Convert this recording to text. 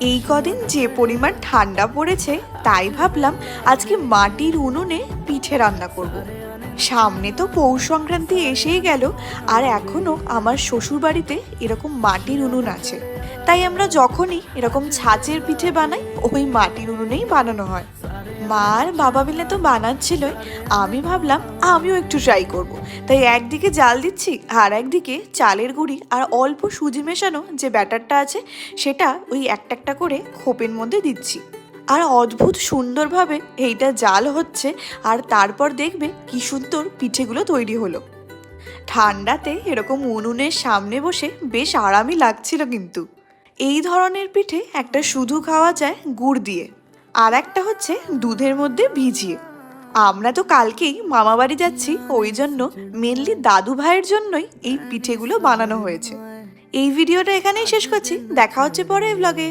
এই কদিন যে পরিমাণ ঠান্ডা পড়েছে তাই ভাবলাম আজকে মাটির উনুনে পিঠে রান্না করব। সামনে তো পৌষ সংক্রান্তি এসেই গেল, আর এখনো আমার শ্বশুর বাড়িতে এরকম মাটির উনুন আছে। তাই আমরা যখনই এরকম ছাঁচের পিঠে বানাই ওই মাটির উনুনেই বানানো হয়। মা আর বাবা মিলে তো বানাচ্ছিলই, আমি ভাবলাম আমিও একটু ট্রাই করব। তাই একদিকে জাল দিচ্ছি আর একদিকে চালের গুঁড়ি আর অল্প সুজি মেশানো যে ব্যাটারটা আছে সেটা ওই একটা একটা করে খোপের মধ্যে দিচ্ছি। আর অদ্ভুত সুন্দরভাবে এইটা জাল হচ্ছে, আর তারপর দেখবে কি সুন্দর পিঠেগুলো তৈরি হলো। ঠান্ডাতে এরকম উনুনের সামনে বসে বেশ আরামই লাগছিল। কিন্তু এই ধরনের পিঠে একটা শুধু খাওয়া যায় গুড় দিয়ে, আর একটা হচ্ছে দুধের মধ্যে ভিজিয়ে। আমরা তো কালকেই মামা বাড়ি যাচ্ছি, ওই জন্য মেনলি দাদু ভাইয়ের জন্যই এই পিঠেগুলো বানানো হয়েছে। এই ভিডিওটা এখানেই শেষ করছি, দেখা হচ্ছে পরের ব্লগে।